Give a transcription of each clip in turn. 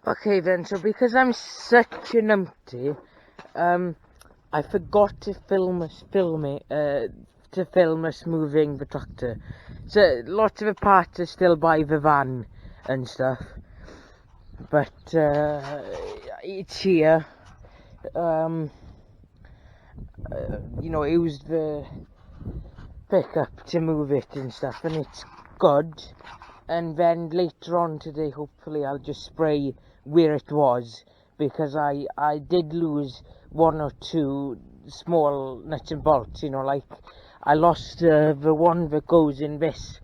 Okay then, so because I'm such a numpty, I forgot to film us moving the tractor. So lots of the parts are still by the van and stuff, but it's here. You know, it was the pickup to move it and stuff, and it's good. And then later on today, hopefully I'll just spray where it was, because I did lose one or two small nuts and bolts, you know, like I lost the one that goes in this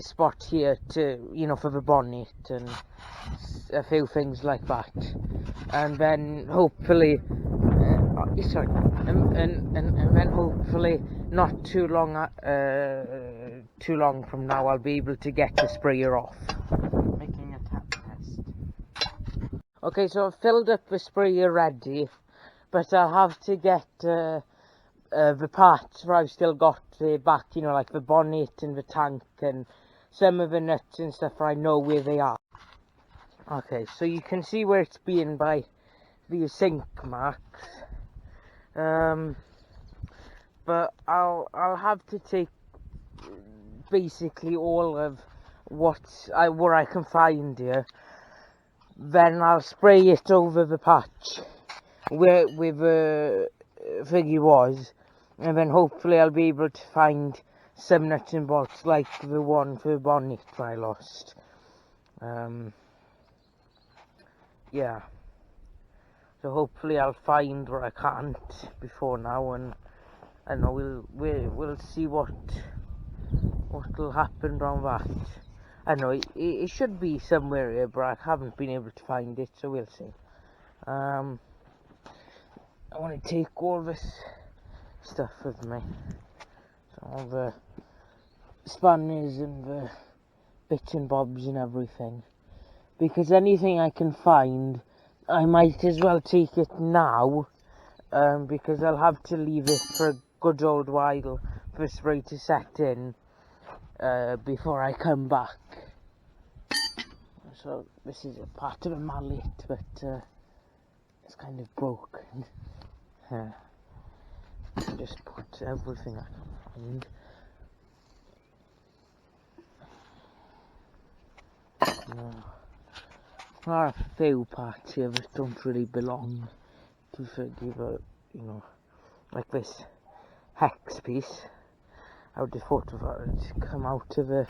spot here to, you know, for the bonnet and a few things like that. And then hopefully and then hopefully not too long from now I'll be able to get the sprayer off. Making a tap test. Okay, so I've filled up the sprayer ready, but I'll have to get the parts where I've still got the back, you know, like the bonnet and the tank and some of the nuts and stuff where I know where they are. Okay, so you can see where it's been by these sink marks. But I'll have to take basically all of what I can find here. Then I'll spray it over the patch where the figgy was, and then hopefully I'll be able to find some nuts and bolts like the one for the bonnet I lost. Yeah. So hopefully I'll find where I can't before now, and I know we'll see what'll happen around that. I know it should be somewhere here, but I haven't been able to find it, so we'll see. I want to take all this stuff with me, so all the spanners and the bits and bobs and everything, because anything I can find I might as well take it now, because I'll have to leave it for a good old while for spray to set in before I come back. So this is a part of a mallet, but it's kind of broken. Just put everything I can find. No. There are a few parts here that don't really belong to Fergie, but you know, like this hex piece. I would have thought of it to come out of a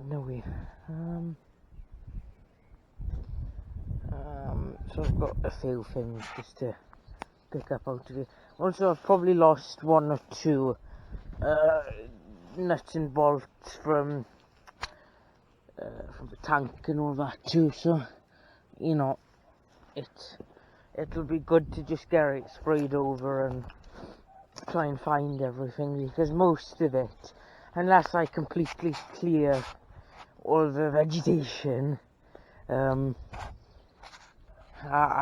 no way. So I've got a few things just to pick up out of it. Also, I've probably lost one or two nuts and bolts from the tank and all that too, so you know, it'll be good to just get it sprayed over and try and find everything, because most of it, unless I completely clear all the vegetation, I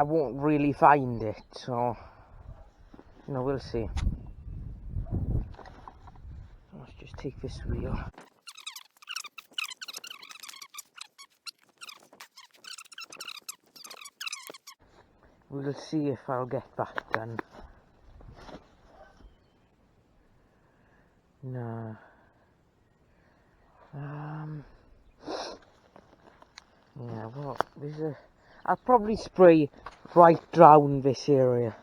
won't really find it, so you know, we'll see. Let's just take this wheel. We'll see if I'll get that done. No. Yeah, well, I'll probably spray right round this area.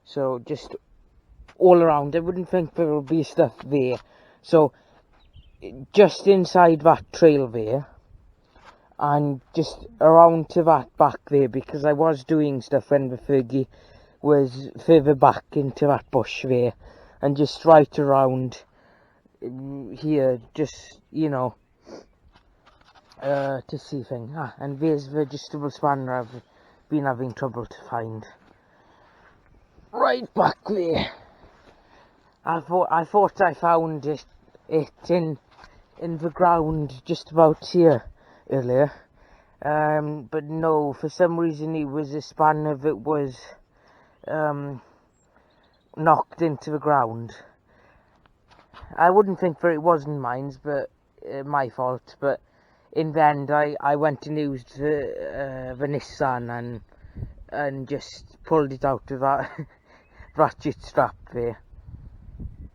So just all around. I wouldn't think there will be stuff there. So just inside that trail there, and just around to that back there, because I was doing stuff when the Fergie was further back into that bush there, and just right around here, just, you know, to see things. And there's the adjustable spanner I've been having trouble to find. Right back there. I thought I found it in the ground just about here earlier, but no, for some reason it was a spanner that was knocked into the ground. I wouldn't think that it wasn't mine, but my fault, but in the end I went and used the Nissan and just pulled it out of that ratchet strap there.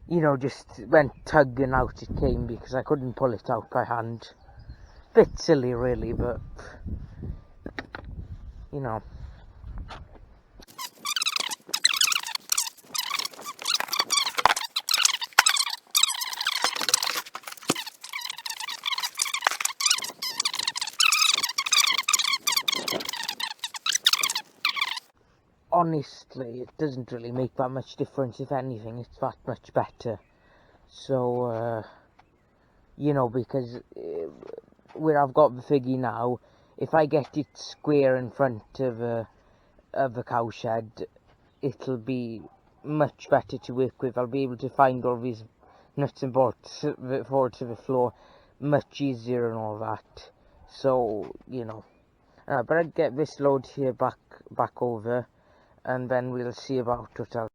You know, just went tugging out it came because I couldn't pull it out by hand. Bit silly really, but you know. Honestly, it doesn't really make that much difference. If anything, it's that much better. So, you know, because where I've got the figgy now, if I get it square in front of a cow shed, it'll be much better to work with. I'll be able to find all these nuts and bolts forward to the floor much easier and all that. So, you know, but I'd get this load here back over, and then we'll see about what else.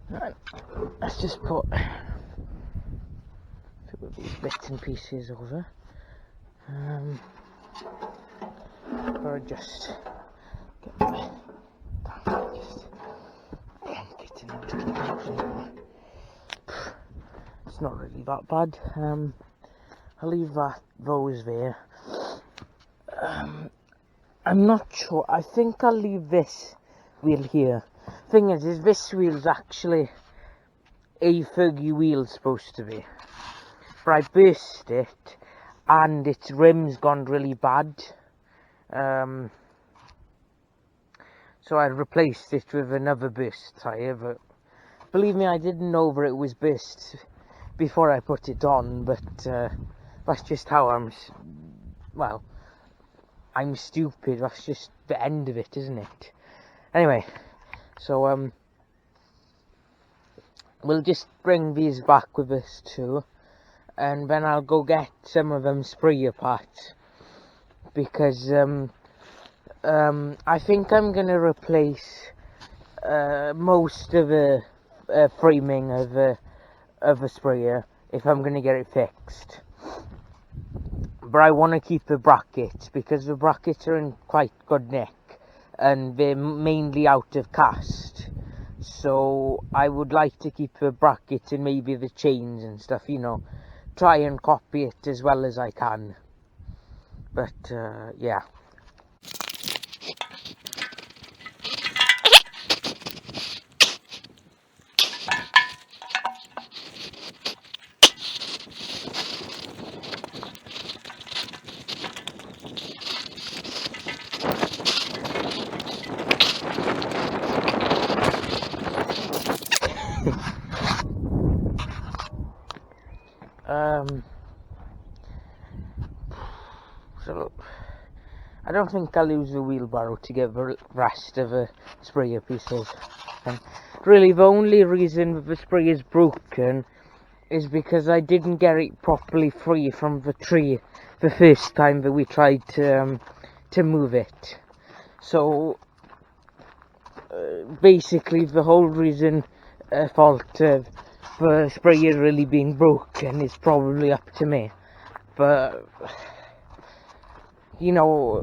Right, let's just put two of these bits and pieces over. Or just getting into the house. It's not really that bad. I'll leave those there. I'm not sure. I think I'll leave this wheel here. Thing is this wheel's actually a Fergie wheel supposed to be, but I burst it and its rim's gone really bad, so I replaced it with another burst tyre. But believe me, I didn't know that it was burst before I put it on, but that's just how I'm stupid. That's just the end of it, isn't it? Anyway, so we'll just bring these back with us too, and then I'll go get some of them sprayer parts, because I think I'm gonna replace most of the framing of a sprayer if I'm gonna get it fixed. But I want to keep the brackets because the brackets are in quite good nick and they're mainly out of cast. So I would like to keep the brackets and maybe the chains and stuff, you know, try and copy it as well as I can. But yeah. So I don't think I'll use the wheelbarrow to get the rest of the sprayer pieces. And really the only reason the sprayer is broken is because I didn't get it properly free from the tree the first time that we tried to move it. So basically the whole reason fault of the sprayer really being broken is probably up to me. But you know,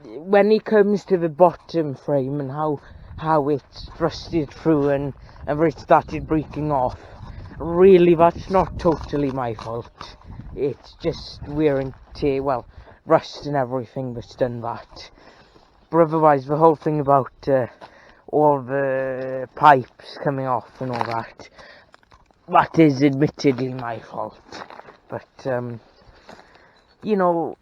when it comes to the bottom frame and how it's thrusted through and where it started breaking off, really that's not totally my fault. it's just wear and tear, well, rust and everything that's done that. But otherwise, the whole thing about all the pipes coming off and all that, that is admittedly my fault. But, you know,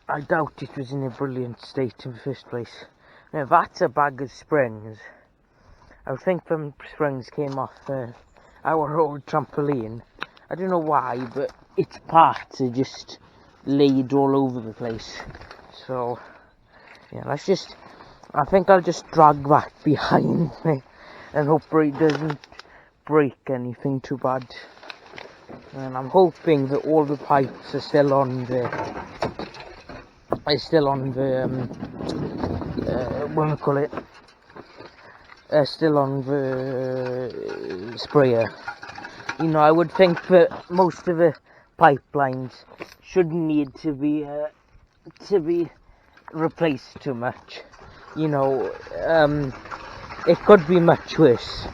I doubt it was in a brilliant state in the first place. Now, that's a bag of springs. I think them springs came off our old trampoline. I don't know why, but its parts are just laid all over the place. So, yeah, I think I'll just drag that behind me and hope it doesn't break anything too bad. And I'm hoping that all the pipes are still on the what do you call it? Still on the sprayer. You know, I would think that most of the pipelines shouldn't need to be replaced too much. You know, it could be much worse.